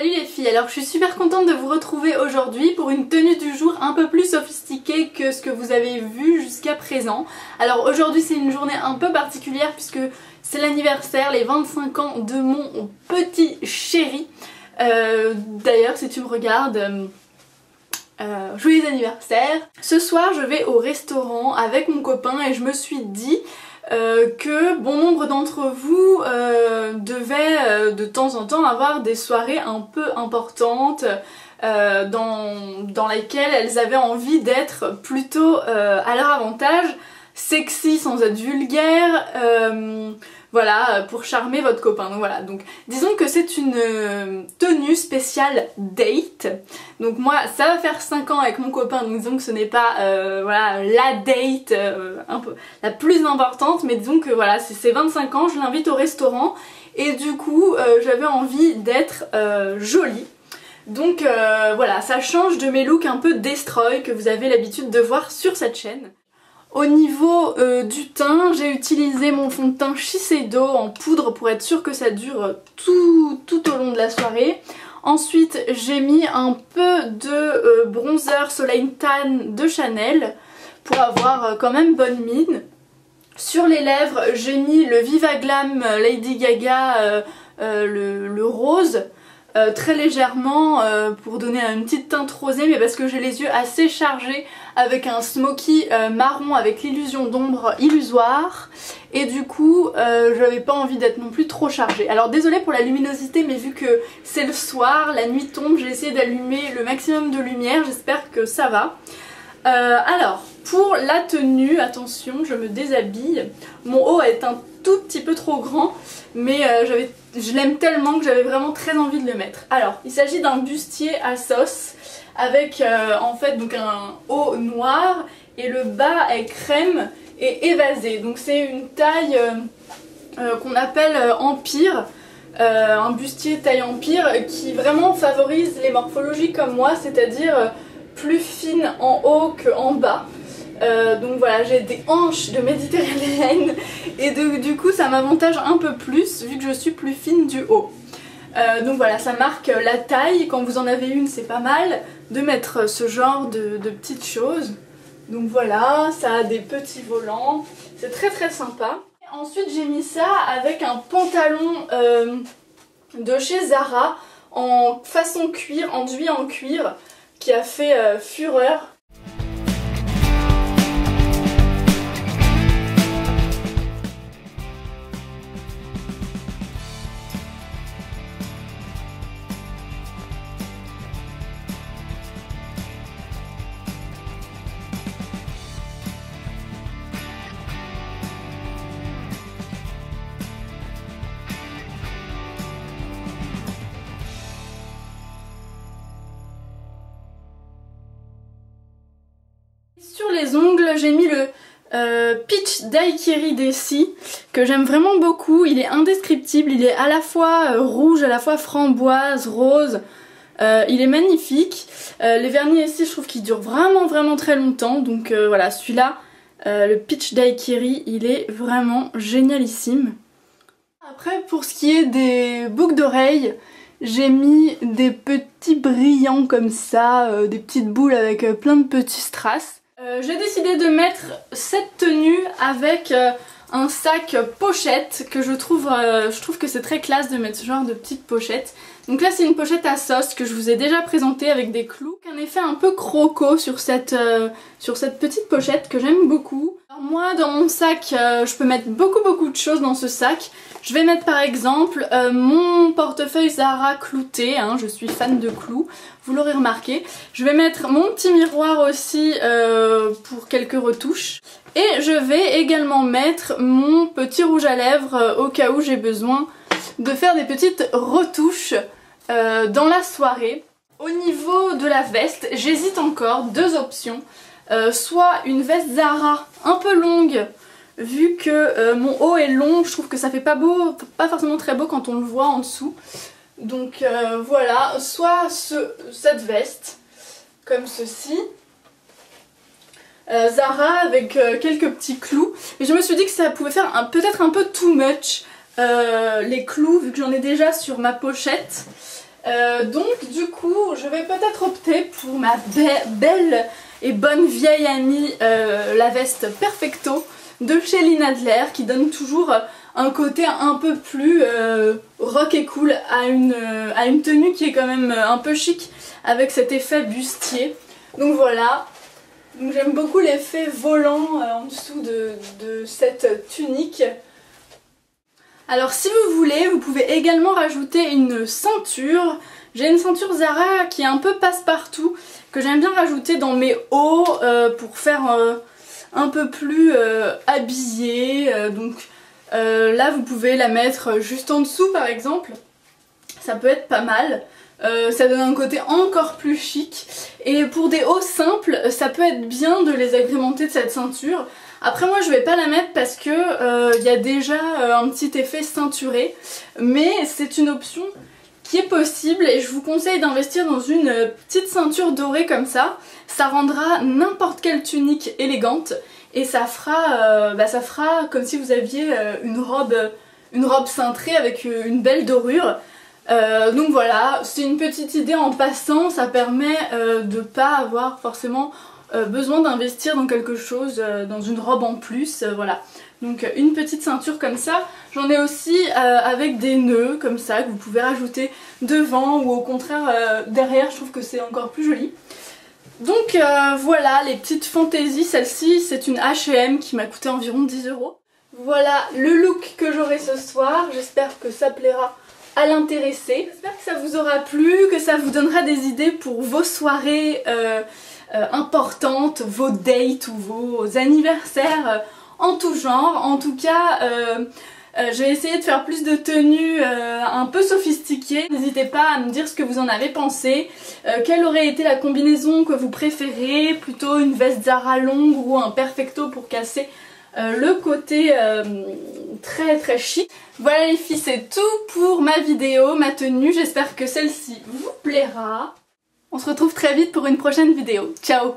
Salut les filles, alors je suis super contente de vous retrouver aujourd'hui pour une tenue du jour un peu plus sophistiquée que ce que vous avez vu jusqu'à présent. Alors aujourd'hui c'est une journée un peu particulière puisque c'est l'anniversaire, les 25 ans de mon petit chéri. D'ailleurs si tu me regardes, joyeux anniversaire. Ce soir je vais au restaurant avec mon copain et je me suis dit que bon nombre d'entre vous devaient de temps en temps avoir des soirées un peu importantes dans lesquelles elles avaient envie d'être plutôt à leur avantage, sexy sans être vulgaire, voilà, pour charmer votre copain. Donc voilà, donc disons que c'est une tenue spéciale date. Donc moi ça va faire 5 ans avec mon copain, donc disons que ce n'est pas voilà, la date un peu la plus importante, mais disons que voilà, c'est ses 25 ans, je l'invite au restaurant et du coup j'avais envie d'être jolie. Donc voilà, ça change de mes looks un peu destroy que vous avez l'habitude de voir sur cette chaîne. Au niveau du teint, j'ai utilisé mon fond de teint Shiseido en poudre pour être sûre que ça dure tout au long de la soirée. Ensuite, j'ai mis un peu de bronzer Soleil Tan de Chanel pour avoir quand même bonne mine. Sur les lèvres, j'ai mis le Viva Glam Lady Gaga, le rose. Très légèrement pour donner une petite teinte rosée, mais parce que j'ai les yeux assez chargés avec un smoky marron avec l'illusion d'ombre illusoire et du coup j'avais pas envie d'être non plus trop chargée. Alors désolée pour la luminosité, mais vu que c'est le soir, la nuit tombe, j'ai essayé d'allumer le maximum de lumière, j'espère que ça va. Alors pour la tenue, attention, je me déshabille. Mon haut est un tout petit peu trop grand, mais je l'aime tellement que j'avais vraiment très envie de le mettre. Alors, il s'agit d'un bustier à sauce avec en fait donc un haut noir et le bas est crème et évasé. Donc c'est une taille qu'on appelle empire. Un bustier taille empire qui vraiment favorise les morphologies comme moi, c'est-à-dire plus fine en haut qu'en bas. Donc voilà, j'ai des hanches de méditerranéenne et du coup ça m'avantage un peu plus vu que je suis plus fine du haut. Donc voilà, ça marque la taille, quand vous en avez une c'est pas mal de mettre ce genre de petites choses. Donc voilà, ça a des petits volants, c'est très sympa. Ensuite j'ai mis ça avec un pantalon de chez Zara en façon cuir, enduit en cuir, qui a fait fureur. Sur les ongles, j'ai mis le Peach Daiquiri Desi que j'aime vraiment beaucoup. Il est indescriptible, il est à la fois rouge, à la fois framboise, rose. Il est magnifique. Les vernis ici, je trouve qu'ils durent vraiment très longtemps. Donc voilà, celui-là, le Peach Daiquiri, il est vraiment génialissime. Après, pour ce qui est des boucles d'oreilles, j'ai mis des petits brillants comme ça, des petites boules avec plein de petits strass. J'ai décidé de mettre cette tenue avec un sac pochette que je trouve que c'est très classe de mettre ce genre de petite pochette. Donc là c'est une pochette à sauce que je vous ai déjà présentée avec des clous. Un effet un peu croco sur cette petite pochette que j'aime beaucoup. Alors moi dans mon sac je peux mettre beaucoup de choses dans ce sac. Je vais mettre par exemple mon portefeuille Zara clouté, hein, je suis fan de clous, vous l'aurez remarqué. Je vais mettre mon petit miroir aussi pour quelques retouches. Et je vais également mettre mon petit rouge à lèvres au cas où j'ai besoin de faire des petites retouches dans la soirée. Au niveau de la veste, j'hésite encore, deux options. Soit une veste Zara un peu longue, vu que mon haut est long, je trouve que ça fait pas forcément très beau quand on le voit en dessous. Donc voilà, soit cette veste, comme ceci. Zara avec quelques petits clous. Et je me suis dit que ça pouvait faire peut-être un peu too much les clous, vu que j'en ai déjà sur ma pochette. Donc du coup je vais peut-être opter pour ma belle et bonne vieille amie, la veste Perfecto de chez Lynn Adler, qui donne toujours un côté un peu plus rock et cool à une tenue qui est quand même un peu chic avec cet effet bustier. Donc voilà, j'aime beaucoup l'effet volant en dessous de cette tunique. Alors si vous voulez, vous pouvez également rajouter une ceinture. J'ai une ceinture Zara qui est un peu passe-partout, que j'aime bien rajouter dans mes hauts pour faire un peu plus habillé. Donc là vous pouvez la mettre juste en dessous par exemple, ça peut être pas mal. Ça donne un côté encore plus chic. Et pour des hauts simples, ça peut être bien de les agrémenter de cette ceinture. Après moi je vais pas la mettre parce que y a déjà un petit effet ceinturé, mais c'est une option qui est possible et je vous conseille d'investir dans une petite ceinture dorée comme ça. Ça rendra n'importe quelle tunique élégante et ça fera comme si vous aviez une robe cintrée avec une belle dorure. Donc voilà, c'est une petite idée en passant, ça permet de pas avoir forcément besoin d'investir dans quelque chose, dans une robe en plus, voilà. Donc une petite ceinture comme ça. J'en ai aussi avec des nœuds comme ça que vous pouvez rajouter devant ou au contraire derrière, je trouve que c'est encore plus joli. Donc voilà les petites fantaisies. Celle-ci c'est une H&M qui m'a coûté environ 10 €. Voilà le look que j'aurai ce soir, j'espère que ça plaira à l'intéressé. J'espère que ça vous aura plu, que ça vous donnera des idées pour vos soirées importantes, vos dates ou vos anniversaires en tout genre. En tout cas, j'ai essayé de faire plus de tenues un peu sophistiquées. N'hésitez pas à me dire ce que vous en avez pensé. Quelle aurait été la combinaison que vous préférez? Plutôt une veste Zara longue ou un Perfecto pour casser le côté très chic. Voilà les filles, c'est tout pour ma vidéo, ma tenue. J'espère que celle-ci vous plaira. On se retrouve très vite pour une prochaine vidéo. Ciao!